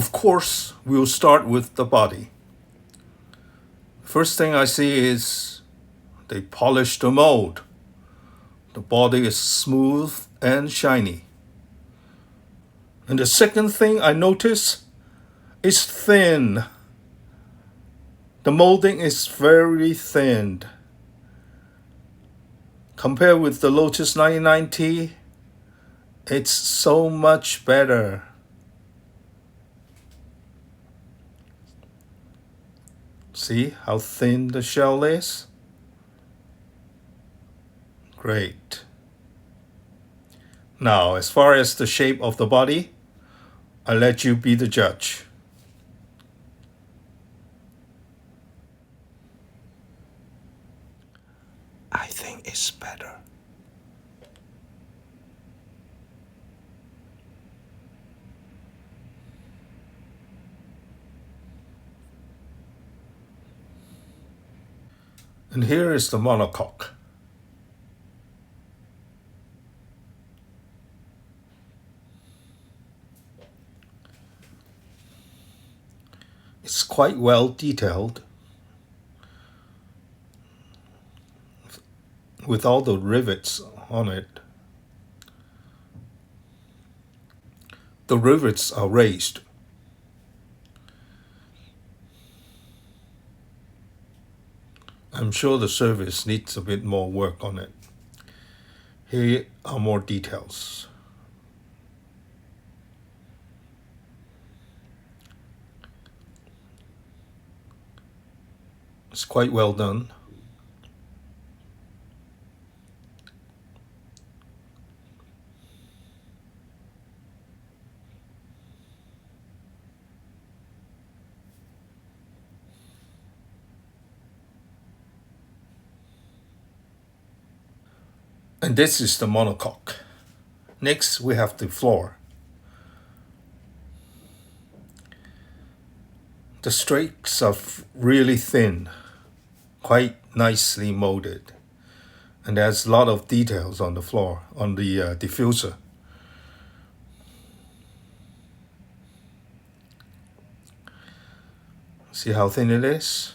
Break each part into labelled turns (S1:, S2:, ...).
S1: Of course, we'll start with the body. First thing I see is they polish the mold. The body is smooth and shiny. And the second thing I notice is thin. The molding is very thin. Compared with the Lotus 99T, it's so much better. See how thin the shell is? Great. Now, as far as the shape of the body, I'll let you be the judge. I think it's better. And here is the monocoque. It's quite well detailed with all the rivets on it. The rivets are raised. I'm sure the surface needs a bit more work on it. Here are more details. It's quite well done. And this is the monocoque. Next, we have the floor. The streaks are really thin, quite nicely molded. And there's a lot of details on the floor, on the diffuser. See how thin it is?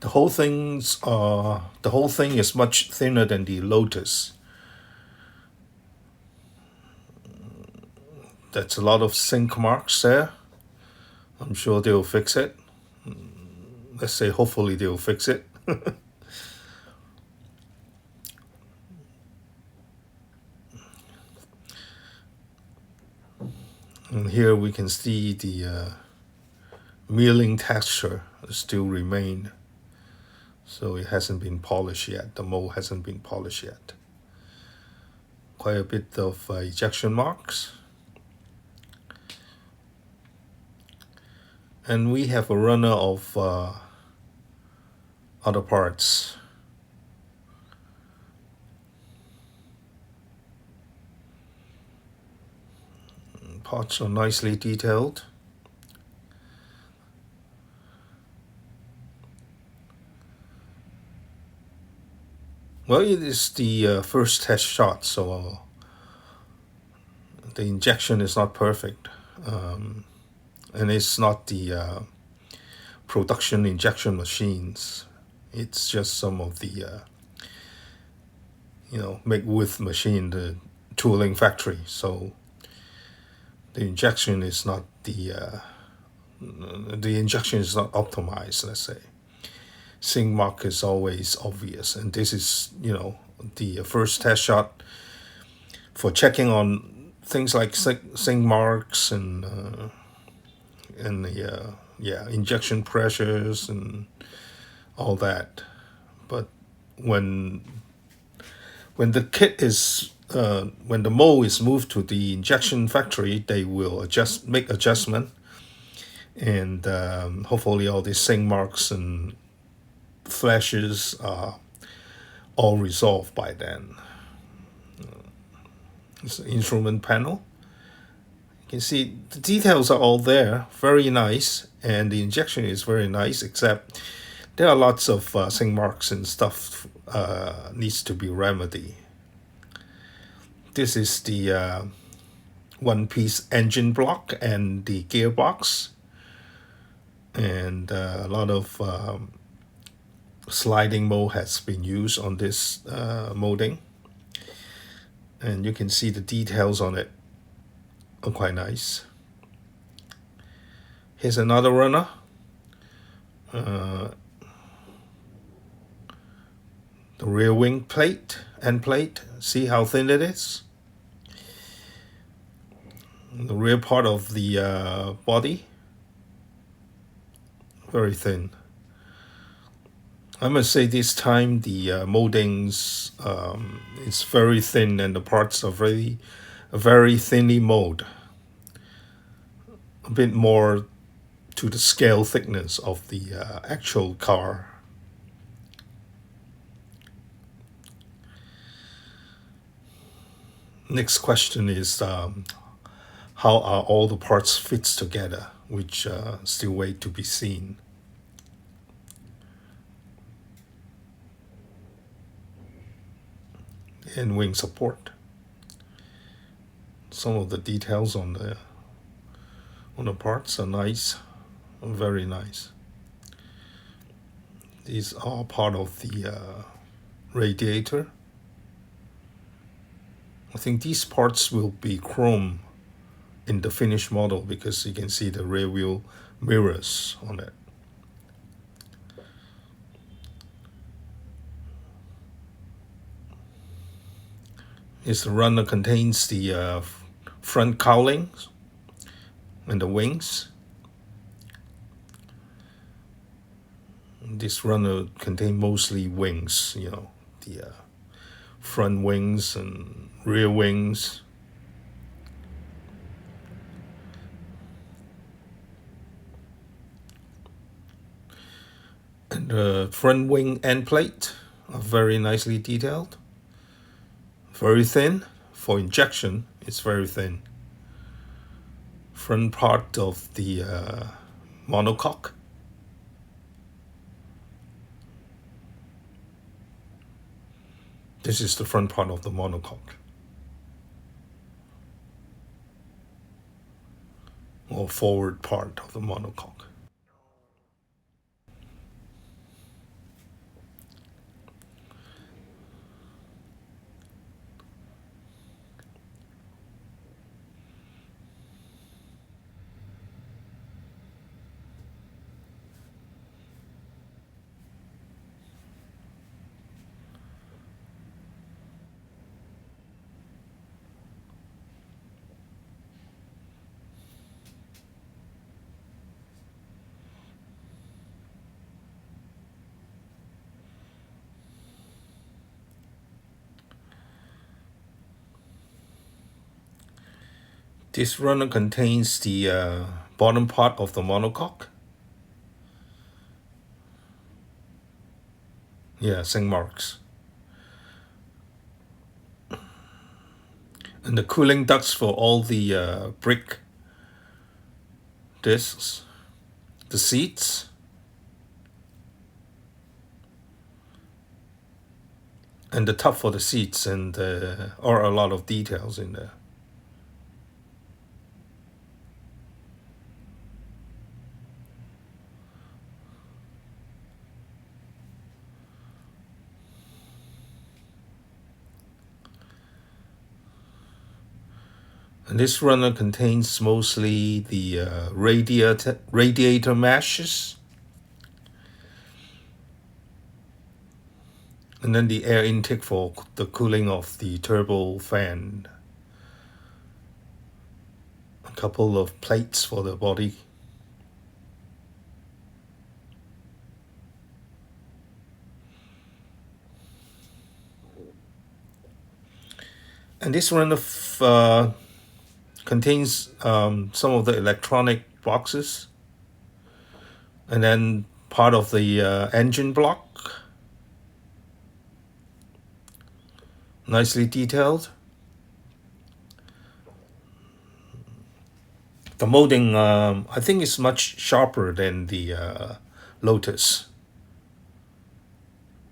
S1: The whole thing is much thinner than the Lotus. That's a lot of sink marks there. I'm sure they'll fix it. Let's say hopefully they'll fix it. And here we can see the milling texture still remain. So it hasn't been polished yet. The mold hasn't been polished yet. Quite a bit of ejection marks. And we have a runner of other parts. Parts are nicely detailed. Well, it is the first test shot, so the injection is not perfect. And it's not the production injection machines. It's just some of the, make with machine, the tooling factory. So the injection is not the injection is not optimized, let's say. Sink mark is always obvious, and this is the first test shot for checking on things like sink marks and the injection pressures and all that. But when the kit is when the mold is moved to the injection factory, they will make adjustment, and hopefully all these sink marks and flashes are all resolved by then. It's an instrument panel. can see the details are all there, very nice, and the injection is very nice, except there are lots of sink marks and stuff needs to be remedied. This is the one-piece engine block and the gearbox, and a lot of sliding mold has been used on this molding, and you can see the details on it are quite nice. Here's another runner. The rear wing plate, end plate, see how thin it is? The rear part of the body, very thin. I must say this time the moldings is very thin, and the parts are very thinly molded. A bit more to the scale thickness of the actual car. Next question is how are all the parts fits together, which still wait to be seen. And wing support. Some of the details on the parts are nice, very nice. These are part of the radiator. I think these parts will be chrome in the finished model because you can see the rear wheel mirrors on it. This runner contains the front cowlings and the wings. This runner contains mostly wings, you know, the front wings and rear wings. And the front wing end plate are very nicely detailed. Very thin. For injection, it's very thin. Front part of the monocoque. This is the front part of the monocoque. Or forward part of the monocoque. This runner contains the bottom part of the monocoque. Yeah, sink marks. And the cooling ducts for all the brick discs, the seats, and the top for the seats, and are a lot of details in there. And this runner contains mostly the radiator meshes, and then the air intake for the cooling of the turbo fan. A couple of plates for the body. And this runner contains some of the electronic boxes, and then part of the engine block, nicely detailed. The molding, I think, is much sharper than the Lotus.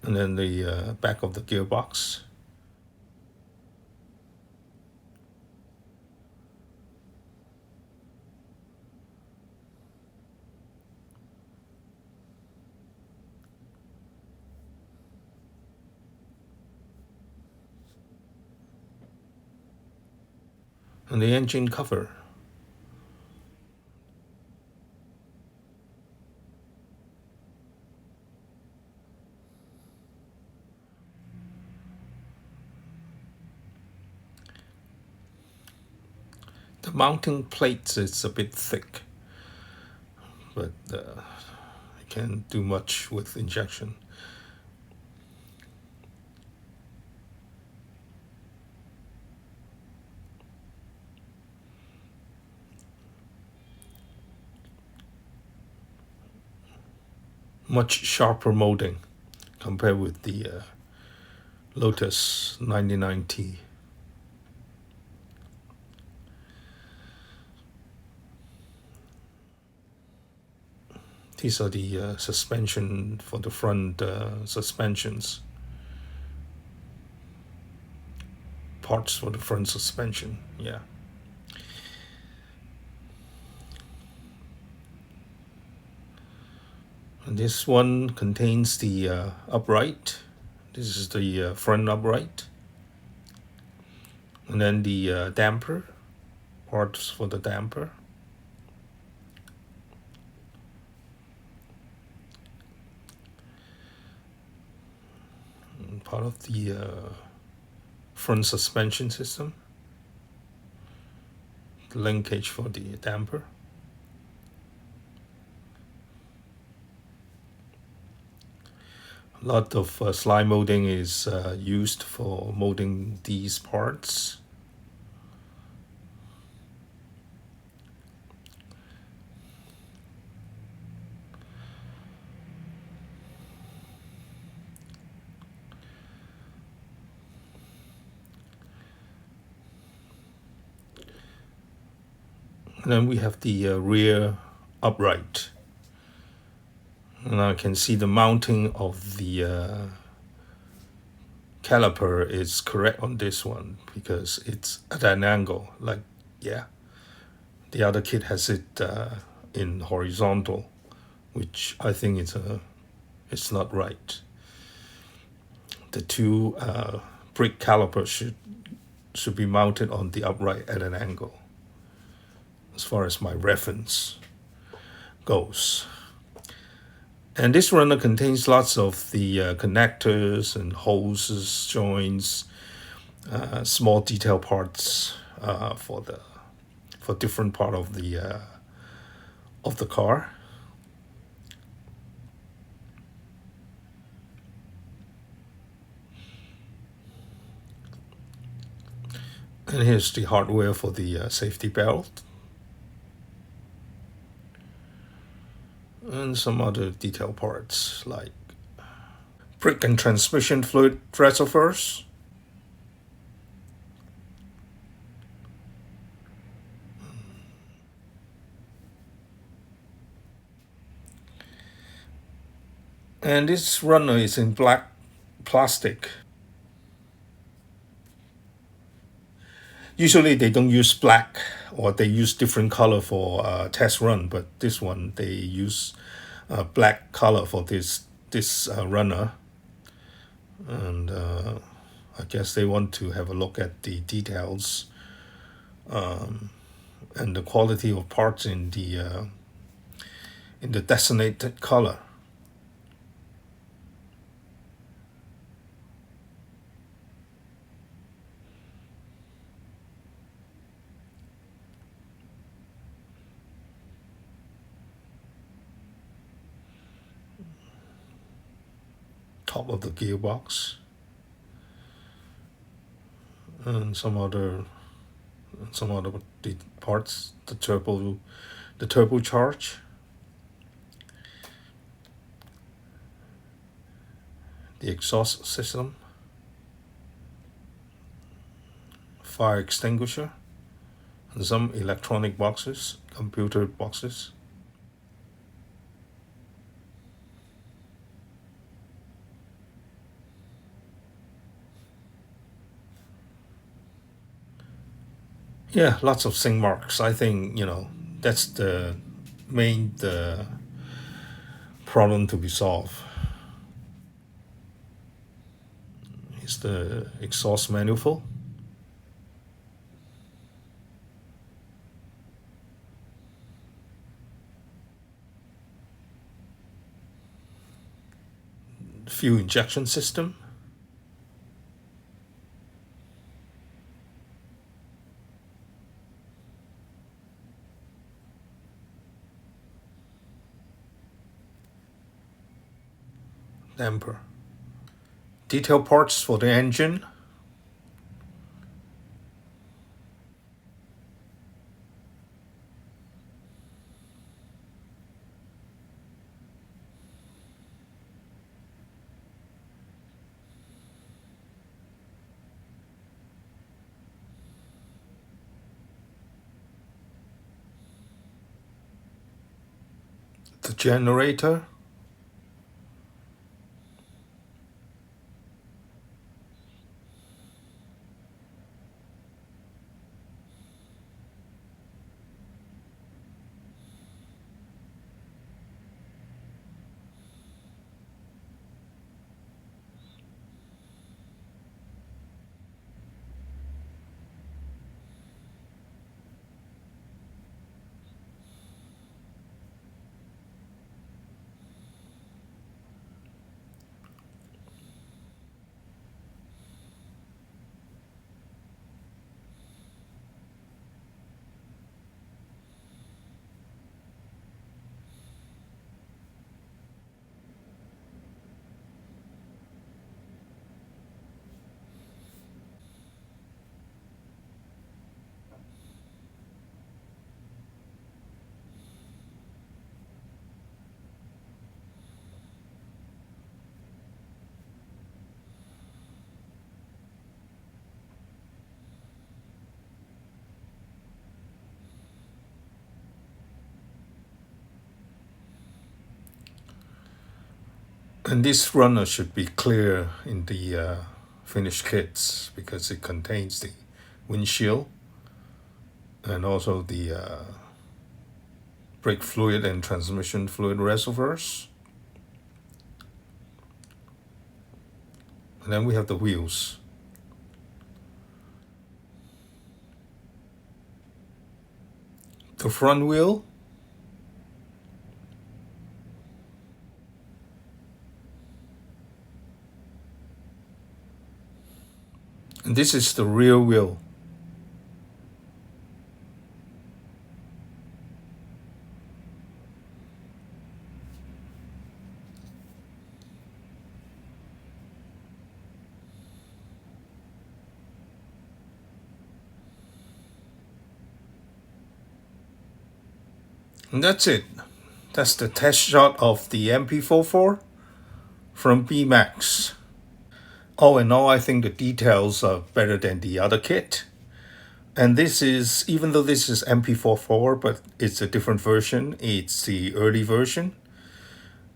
S1: And then the back of the gearbox. And the engine cover. The mounting plate is a bit thick, but you can't do much with injection. Much sharper molding compared with the Lotus 99T. These are the suspension for the front suspensions. Parts for the front suspension, yeah. And this one contains the upright. This is the front upright. And then the damper, parts for the damper. And part of the front suspension system. The linkage for the damper. A lot of slide molding is used for molding these parts. And then we have the rear upright. And I can see the mounting of the caliper is correct on this one because it's at an angle. Like, yeah, the other kit has it in horizontal, which I think it's not right. The two brake calipers should be mounted on the upright at an angle, as far as my reference goes. And this runner contains lots of the connectors and hoses, joints, small detail parts for different part of the car. And here's the hardware for the safety belt. And some other detail parts like brake and transmission fluid reservoirs. And this runner is in black plastic. Usually they don't use black, or they use different color for test run, but this one they use black color for this runner. And I guess they want to have a look at the details and the quality of parts in the designated color. Top of the gearbox and some other parts, the turbocharge, the exhaust system, fire extinguisher, and some electronic boxes computer boxes. Yeah, lots of sink marks. I think, that's the main problem to be solved. Is the exhaust manifold. Fuel injection system. Damper. Detail parts for the engine. The generator. And this runner should be clear in the finished kits because it contains the windshield and also the brake fluid and transmission fluid reservoirs. And then we have the wheels. The front wheel. And this is the rear wheel. And that's it. That's the test shot of the MP4 from Beemax. All in all, I think the details are better than the other kit. And this is, even though this is MP4, but it's a different version. It's the early version.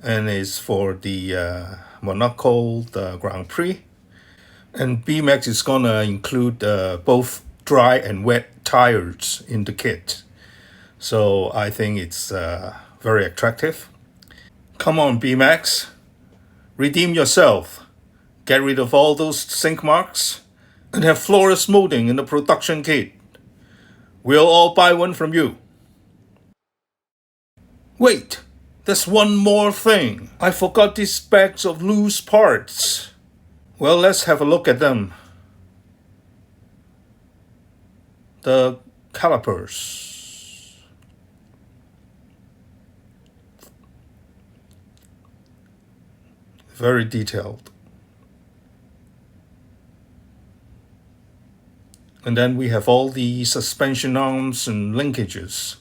S1: And it's for the Monaco Grand Prix. And Beemax is gonna include both dry and wet tires in the kit. So I think it's very attractive. Come on, Beemax. Redeem yourself. Get rid of all those sink marks and have flawless molding in the production kit. We'll all buy one from you. Wait, there's one more thing. I forgot these bags of loose parts. Well, let's have a look at them. The calipers. Very detailed. And then we have all the suspension arms and linkages.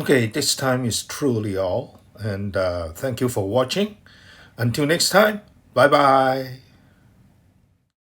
S1: Okay, this time is truly all. And thank you for watching. Until next time, bye bye.